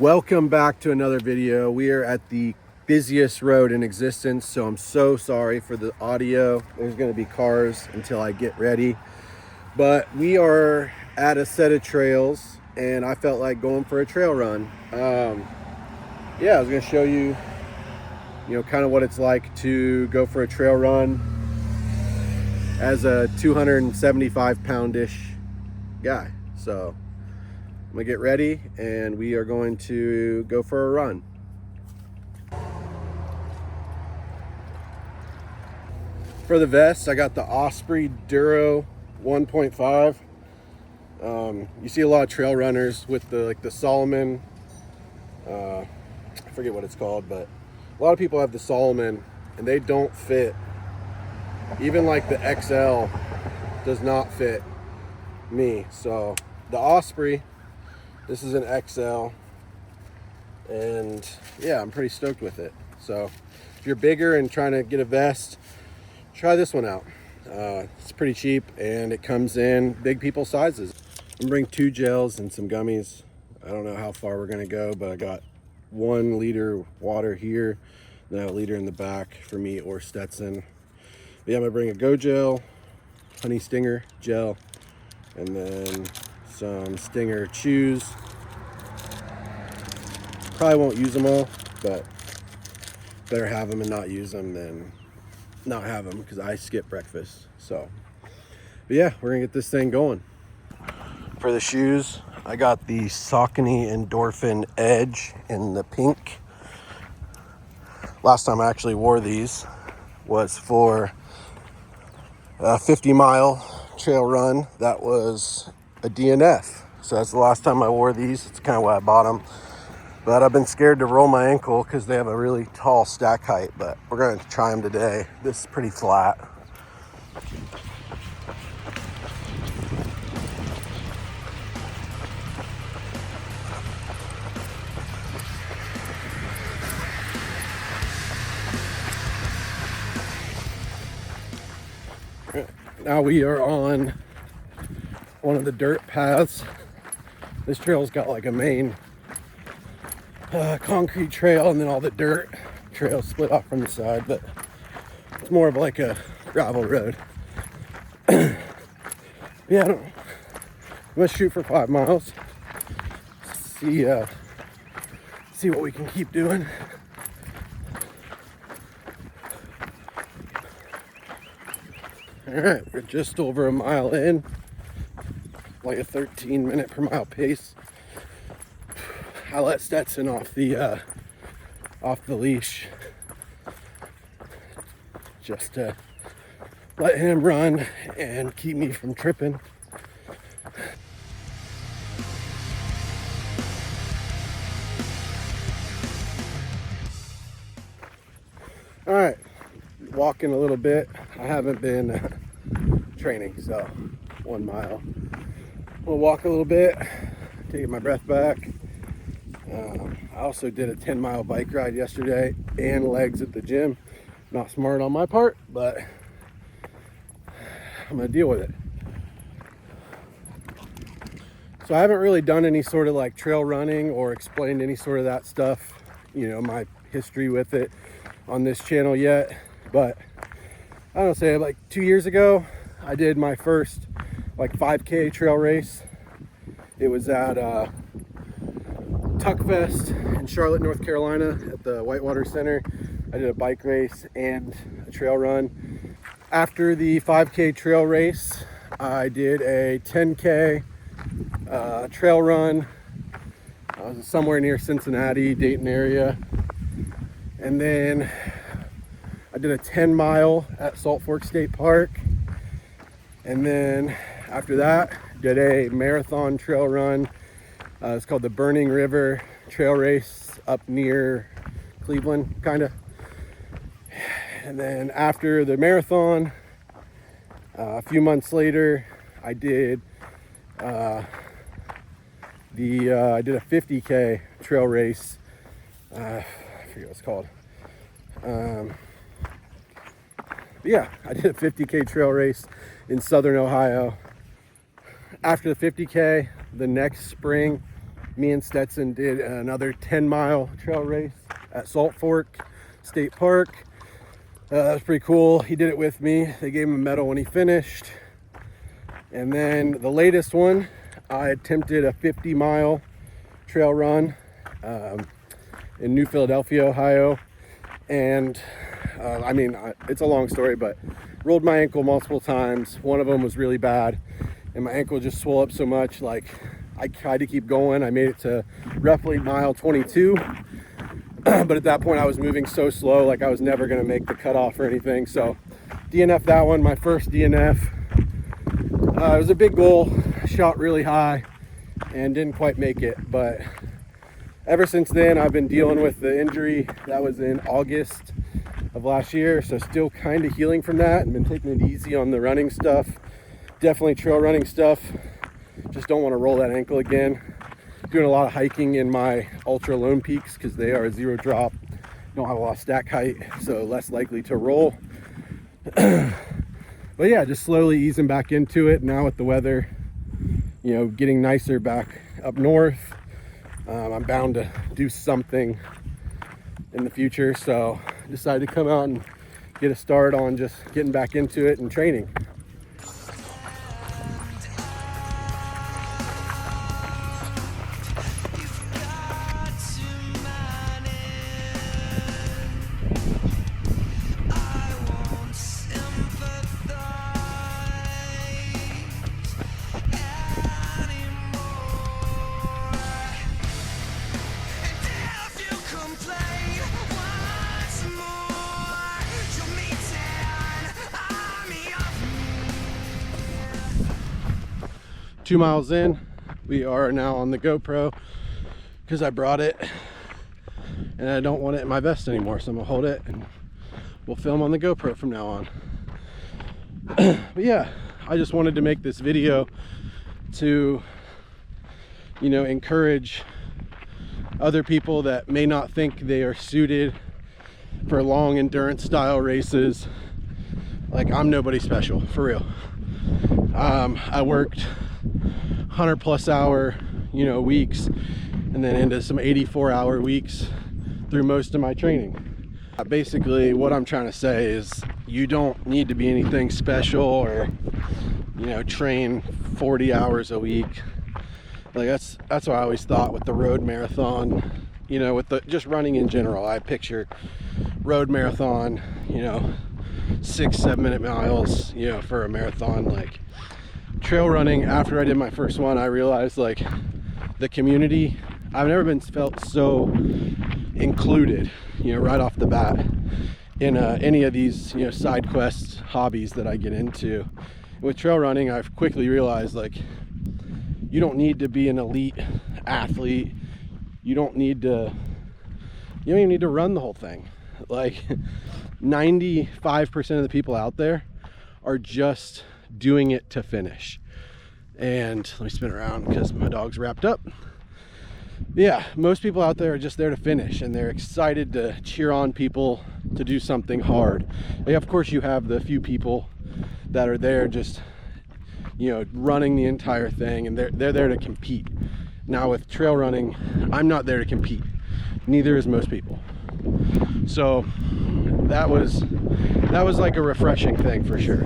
Welcome back to another video. We are at the busiest road in existence, so I'm so sorry for the audio. There's going to be cars until I get ready, but we are at a set of trails and I felt like going for a trail run. I was going to show you, kind of what it's like to go for a trail run as a 275 pound-ish guy. So I'm gonna get ready and we are going to go for a run. For the vest, I got the Osprey Duro 1.5. You see a lot of trail runners with the Solomon. I forget what it's called, but a lot of people have the Solomon and they don't fit. Even like the XL does not fit me. So the Osprey, this is an XL, and yeah, I'm pretty stoked with it. So if you're bigger and trying to get a vest, try this one out. It's pretty cheap and it comes in big people sizes. I'm gonna bring 2 gels and some gummies. I don't know how far we're gonna go, but I got 1 liter water here, then I have a liter in the back for me or Stetson. But yeah, I'm gonna bring a Go Gel, Honey Stinger gel, and then some Stinger chews. Probably won't use them all, but better have them and not use them than not have them, because I skip breakfast. So, but yeah, we're gonna get this thing going. For the shoes, I got the Saucony Endorphin Edge in the pink. Last time I actually wore these was for a 50-mile trail run. That was a DNF. So that's the last time I wore these. It's kind of why I bought them. But I've been scared to roll my ankle because they have a really tall stack height, but we're going to try them today. This is pretty flat. Now we are on one of the dirt paths. This trail's got like a main concrete trail and then all the dirt trails split off from the side, but it's more of like a gravel road. Yeah, I'm gonna shoot for 5 miles. See what we can keep doing. All right, we're just over a mile in, like a 13-minute per mile pace. I let Stetson off the leash just to let him run and keep me from tripping. All right, walking a little bit. I haven't been training, so 1 mile. We'll walk a little bit, take my breath back. I also did a 10-mile bike ride yesterday and legs at the gym. Not smart on my part, but I'm gonna deal with it. So I haven't really done any sort of like trail running or explained any sort of that stuff, my history with it on this channel yet. But I don't say like 2 years ago, I did my first like 5K trail race. It was at Tuckfest in Charlotte, North Carolina at the Whitewater Center. I did a bike race and a trail run. After the 5K trail race, I did a 10K trail run. I was somewhere near Cincinnati, Dayton area. And then I did a 10-mile at Salt Fork State Park. And then after that, did a marathon trail run. It's called the Burning River Trail Race up near Cleveland, kind of. And then after the marathon, a few months later, I did I did a 50K trail race. I forget what it's called. Yeah, I did a 50K trail race in Southern Ohio. After the 50K, the next spring, Me and Stetson did another 10-mile trail race at Salt Fork State Park. That was pretty cool. He did it with me. They gave him a medal when he finished. And then the latest one, I attempted a 50-mile trail run in New Philadelphia, Ohio. And I mean, it's a long story, but rolled my ankle multiple times. One of them was really bad, and my ankle just swelled up so much. Like, I tried to keep going. I made it to roughly mile 22. But at that point I was moving so slow, like I was never going to make the cutoff or anything. So DNF that one, my first DNF. It was a big goal, shot really high and didn't quite make it. But ever since then I've been dealing with the injury. That was in August of last year, so still kind of healing from that, and been taking it easy on the running stuff. Definitely trail running stuff. Just don't want to roll that ankle again. Doing a lot of hiking in my ultra lone peaks because they are 0 drop, don't have a lot of stack height, so less likely to roll. But yeah, just slowly easing back into it now with the weather, you know, getting nicer back up north. I'm bound to do something in the future, so I decided to come out and get a start on just getting back into it and training. 2 miles in, we are now on the GoPro because I brought it and I don't want it in my vest anymore, so I'm gonna hold it and we'll film on the GoPro from now on. But yeah, I just wanted to make this video to, you know, encourage other people that may not think they are suited for long endurance style races. Like, I'm nobody special, for real. I worked 100+ hour, you know, weeks, and then into some 84-hour weeks through most of my training. Basically, what I'm trying to say is you don't need to be anything special or, you know, train 40 hours a week. Like, that's what I always thought with the road marathon, you know, with the just running in general. I picture road marathon, you know, 6-7 minute miles, you know, for a marathon. Like, trail running, after I did my first one, I realized, like, the community, I've never been felt so included, you know, right off the bat in any of these, you know, side quests, hobbies that I get into. With trail running, I've quickly realized, like, you don't need to be an elite athlete. You don't even need to run the whole thing. Like, 95% of the people out there are just doing it to finish. And let me spin around because my dog's wrapped up. Yeah, most people out there are just there to finish, and they're excited to cheer on people to do something hard. Like, of course, you have the few people that are there just, you know, running the entire thing, and they're there to compete. Now with trail running, I'm not there to compete. Neither is most people. So that was like a refreshing thing for sure.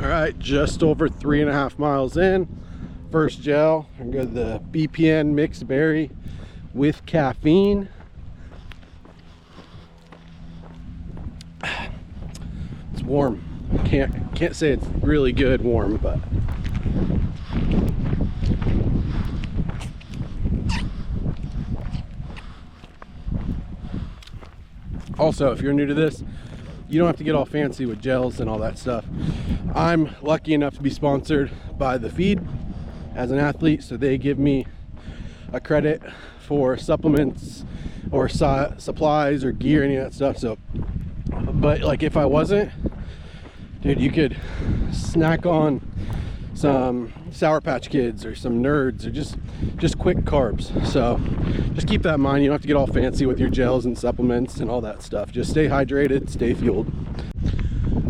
All right, just over 3.5 miles in. First gel, I'm gonna go the BPN mixed berry with caffeine. It's warm. Can't say it's really good warm, but also, if you're new to this, you don't have to get all fancy with gels and all that stuff. I'm lucky enough to be sponsored by The Feed as an athlete, so they give me a credit for supplements or supplies or gear, any of that stuff. So, but like, if I wasn't, dude, you could snack on some Sour Patch Kids or some Nerds, or just quick carbs. So just keep that in mind. You don't have to get all fancy with your gels and supplements and all that stuff. Just stay hydrated, stay fueled.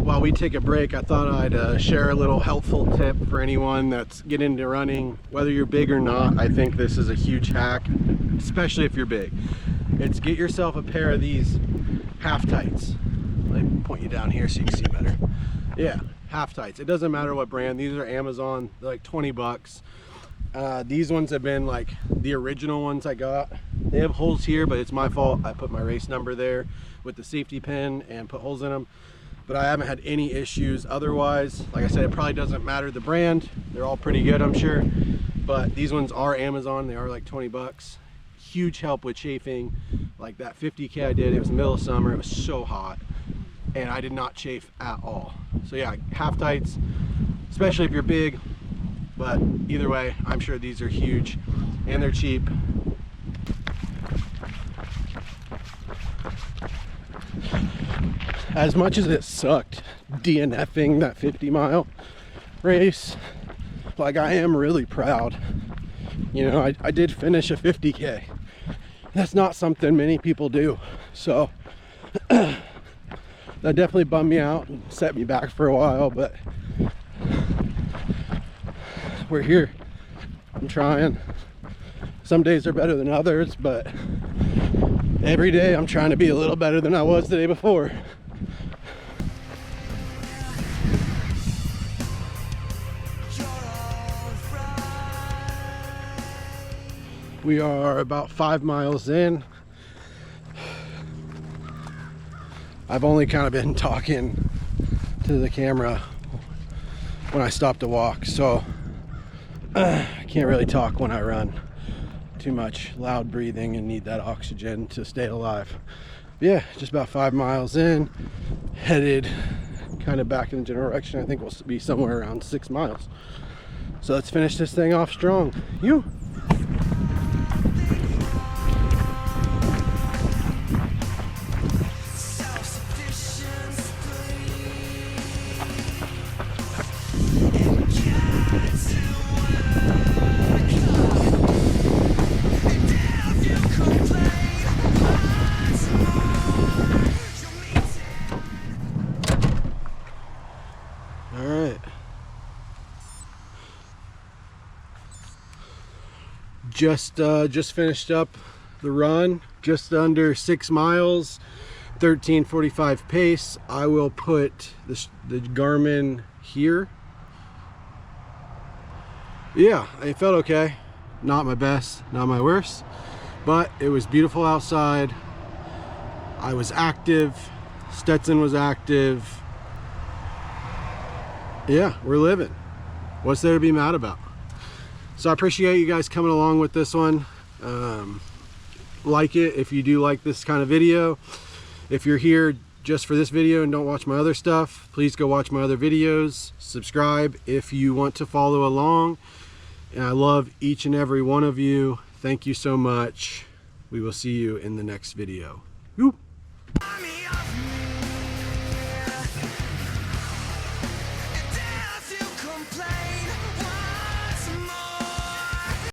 While we take a break, I thought I'd share a little helpful tip for anyone that's getting into running. Whether you're big or not, I think this is a huge hack, especially if you're big. It's get yourself a pair of these half tights. Let me point you down here so you can see better. Yeah, half tights. It doesn't matter what brand. These are Amazon. They're like 20 bucks. These ones have been like the original ones I got. They have holes here, but it's my fault. I put my race number there with the safety pin and put holes in them. But I haven't had any issues otherwise. Like I said, it probably doesn't matter the brand. They're all pretty good, I'm sure. But these ones are Amazon. They are like 20 bucks. Huge help with chafing. Like that 50K I did, it was the middle of summer. It was so hot. And I did not chafe at all. So yeah, half tights, especially if you're big. But either way, I'm sure these are huge and they're cheap. As much as it sucked DNFing that 50-mile race, like I am really proud. You know, I did finish a 50K. That's not something many people do. So that definitely bummed me out and set me back for a while, but we're here. I'm trying. Some days are better than others, but every day I'm trying to be a little better than I was the day before. We are about 5 miles in. I've only kind of been talking to the camera when I stop to walk, so I can't really talk when I run. Too much loud breathing and need that oxygen to stay alive. Yeah, just about 5 miles in, headed kind of back in the general direction. I think we'll be somewhere around 6 miles. So let's finish this thing off strong. You. Just finished up the run, just under 6 miles, 13:45 pace. I will put the Garmin here. Yeah, it felt okay. Not my best, not my worst, but it was beautiful outside. I was active. Stetson was active. Yeah, we're living. What's there to be mad about? So I appreciate you guys coming along with this one. Like it if you do like this kind of video. If you're here just for this video and don't watch my other stuff, please go watch my other videos. Subscribe if you want to follow along. And I love each and every one of you. Thank you so much. We will see you in the next video. Woo!